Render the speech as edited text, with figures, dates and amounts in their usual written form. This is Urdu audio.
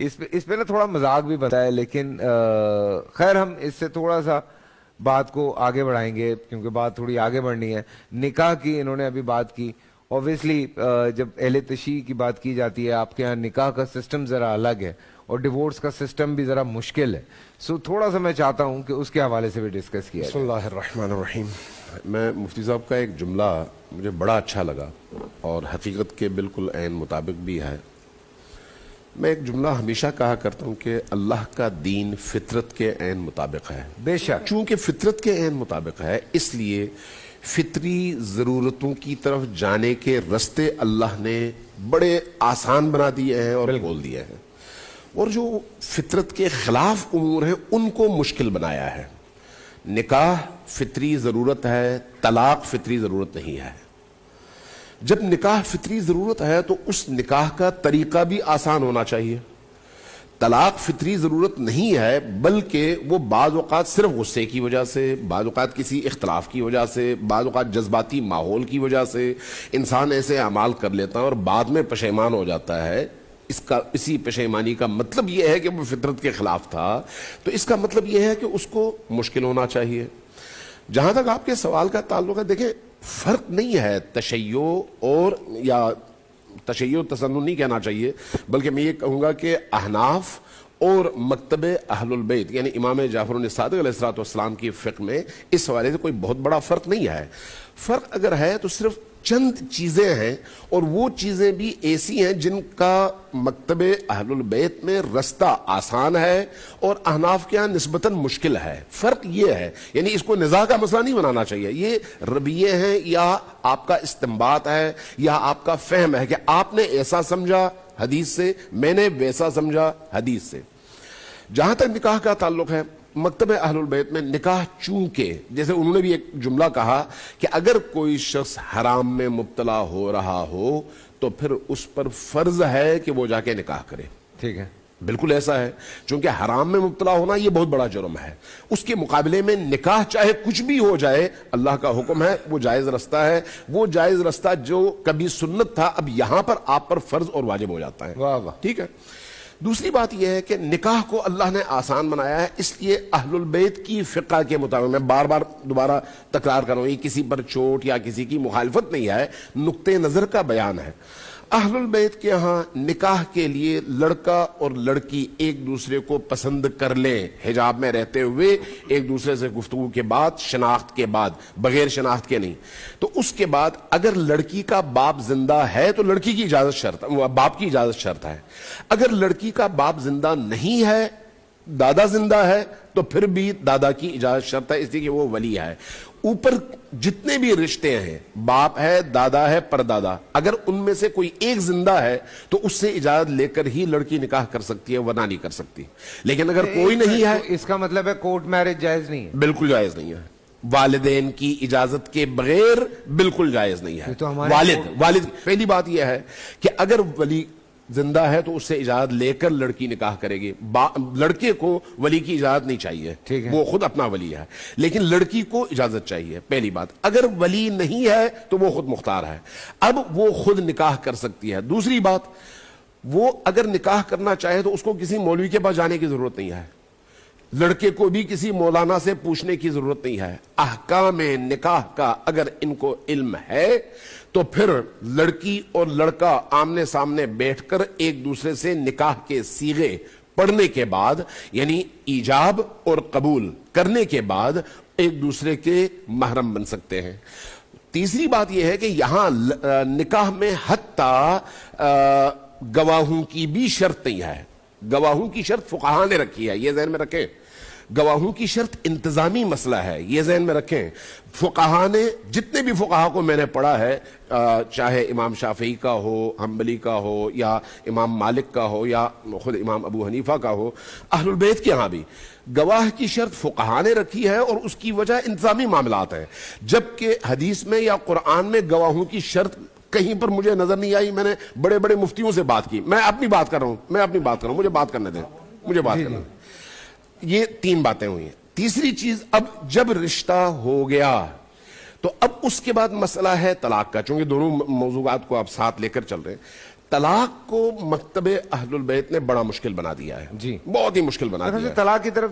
اس پہ نا تھوڑا مذاق بھی بنتا ہے، لیکن خیر ہم اس سے تھوڑا سا بات کو آگے بڑھائیں گے کیونکہ بات تھوڑی آگے بڑھنی ہے. نکاح کی انہوں نے ابھی بات کی. اوبیسلی جب اہل تشیع کی بات کی جاتی ہے آپ کے یہاں نکاح کا سسٹم ذرا الگ ہے اور ڈیورس کا سسٹم بھی ذرا مشکل ہے. سو تھوڑا سا میں چاہتا ہوں کہ اس کے حوالے سے بھی ڈسکس کیا بسم اللہ الرحمن الرحیم. میں مفتی صاحب کا ایک جملہ مجھے بڑا اچھا لگا اور حقیقت کے بالکل عین مطابق بھی ہے. میں ایک جملہ ہمیشہ کہا کرتا ہوں کہ اللہ کا دین فطرت کے عین مطابق ہے. بے شک. چونکہ فطرت کے عین مطابق ہے اس لیے فطری ضرورتوں کی طرف جانے کے رستے اللہ نے بڑے آسان بنا دیے ہیں اور کھول دیے ہیں، اور جو فطرت کے خلاف امور ہیں ان کو مشکل بنایا ہے. نکاح فطری ضرورت ہے، طلاق فطری ضرورت نہیں ہے. جب نکاح فطری ضرورت ہے تو اس نکاح کا طریقہ بھی آسان ہونا چاہیے. طلاق فطری ضرورت نہیں ہے بلکہ وہ بعض اوقات صرف غصے کی وجہ سے، بعض اوقات کسی اختلاف کی وجہ سے، بعض اوقات جذباتی ماحول کی وجہ سے انسان ایسے اعمال کر لیتا ہے اور بعد میں پشیمان ہو جاتا ہے. اسی پشیمانی کا مطلب یہ ہے کہ وہ فطرت کے خلاف تھا، تو اس کا مطلب یہ ہے کہ اس کو مشکل ہونا چاہیے. جہاں تک آپ کے سوال کا تعلق ہے، دیکھیں فرق نہیں ہے تشیع اور یا تشیع تسنن نہیں کہنا چاہیے بلکہ میں یہ کہوں گا کہ احناف اور مکتب اہل البیت یعنی امام جعفر الصادق علیہ السلام کی فقہ میں اس حوالے سے کوئی بہت بڑا فرق نہیں ہے. فرق اگر ہے تو صرف چند چیزیں ہیں، اور وہ چیزیں بھی ایسی ہیں جن کا مکتب اہل البیت میں رستہ آسان ہے اور احناف کے ہاں نسبتاً مشکل ہے. فرق یہ ہے، یعنی اس کو نزاع کا مسئلہ نہیں بنانا چاہیے. یہ رویے ہیں یا آپ کا استنباط ہے یا آپ کا فہم ہے کہ آپ نے ایسا سمجھا حدیث سے، میں نے ویسا سمجھا حدیث سے. جہاں تک نکاح کا تعلق ہے، مکتب اہل البیت میں نکاح چونکہ جیسے انہوں نے بھی ایک جملہ کہا کہ اگر کوئی شخص حرام میں مبتلا ہو رہا ہو تو پھر اس پر فرض ہے کہ وہ جا کے نکاح کرے. ٹھیک ہے، بالکل ایسا ہے، چونکہ حرام میں مبتلا ہونا یہ بہت بڑا جرم ہے. اس کے مقابلے میں نکاح چاہے کچھ بھی ہو جائے، اللہ کا حکم ہے، وہ جائز رستہ ہے. وہ جائز رستہ جو کبھی سنت تھا اب یہاں پر آپ پر فرض اور واجب ہو جاتا ہے. واہ واہ. ٹھیک ہے. دوسری بات یہ ہے کہ نکاح کو اللہ نے آسان بنایا ہے، اس لیے اہل البیت کی فقہ کے مطابق، میں بار بار دوبارہ تکرار کر رہا ہوں، یہ کسی پر چوٹ یا کسی کی مخالفت نہیں ہے، نقطہ نظر کا بیان ہے. اہل البیت کے ہاں نکاح کے لیے لڑکا اور لڑکی ایک دوسرے کو پسند کر لیں، حجاب میں رہتے ہوئے ایک دوسرے سے گفتگو کے بعد، شناخت کے بعد، بغیر شناخت کے نہیں. تو اس کے بعد اگر لڑکی کا باپ زندہ ہے تو لڑکی کی اجازت شرط ہے، باپ کی اجازت شرط ہے. اگر لڑکی کا باپ زندہ نہیں ہے، دادا زندہ ہے، تو پھر بھی دادا کی اجازت شرط ہے، اس لیے کہ وہ ولی ہے. اوپر جتنے بھی رشتے ہیں، باپ ہے، دادا ہے، پردادا، اگر ان میں سے کوئی ایک زندہ ہے تو اس سے اجازت لے کر ہی لڑکی نکاح کر سکتی ہے، ورنہ نہیں کر سکتی. لیکن اگر کوئی نہیں ہے، اس کا مطلب ہے کورٹ میرج جائز نہیں ہے. بالکل جائز نہیں ہے. والدین کی اجازت کے بغیر بالکل جائز نہیں ہے. والد پہلی بات یہ ہے کہ اگر ولی زندہ ہے تو اس سے اجازت لے کر لڑکی نکاح کرے گی. لڑکے کو ولی کی اجازت نہیں چاہیے، وہ خود اپنا ولی ہے، لیکن لڑکی کو اجازت چاہیے. پہلی بات. اگر ولی نہیں ہے تو وہ خود مختار ہے، اب وہ خود نکاح کر سکتی ہے. دوسری بات، وہ اگر نکاح کرنا چاہے تو اس کو کسی مولوی کے پاس جانے کی ضرورت نہیں ہے، لڑکے کو بھی کسی مولانا سے پوچھنے کی ضرورت نہیں ہے. احکام نکاح کا اگر ان کو علم ہے تو پھر لڑکی اور لڑکا آمنے سامنے بیٹھ کر ایک دوسرے سے نکاح کے صیغے پڑھنے کے بعد، یعنی ایجاب اور قبول کرنے کے بعد ایک دوسرے کے محرم بن سکتے ہیں. تیسری بات یہ ہے کہ یہاں نکاح میں حتیٰ گواہوں کی بھی شرط نہیں ہے. گواہوں کی شرط فقہاء نے رکھی ہے، یہ ذہن میں رکھیں. گواہوں کی شرط انتظامی مسئلہ ہے، یہ ذہن میں رکھیں. فقہاء نے، جتنے بھی فقہاء کو میں نے پڑھا ہے، چاہے امام شافعی کا ہو، حنبلی کا ہو، یا امام مالک کا ہو، یا خود امام ابو حنیفہ کا ہو، اہل البیت کے ہاں بھی گواہ کی شرط فقہاء نے رکھی ہے، اور اس کی وجہ انتظامی معاملات ہیں. جبکہ حدیث میں یا قرآن میں گواہوں کی شرط کہیں پر مجھے نظر نہیں آئی. میں نے بڑے بڑے مفتیوں سے بات کی، میں اپنی بات کر رہا ہوں، مجھے بات کرنے دیں، مجھے بات کرنے دیں. یہ تین باتیں ہوئی ہیں. تیسری چیز، اب جب رشتہ ہو گیا تو اب اس کے بعد مسئلہ ہے طلاق کا، چونکہ دونوں موضوعات کو آپ ساتھ لے کر چل رہے ہیں. طلاق کو مکتب اہل البیت نے بڑا مشکل بنا دیا ہے جی بہت ہی مشکل بنا طرح دیا سے ہے طلاق کی طرف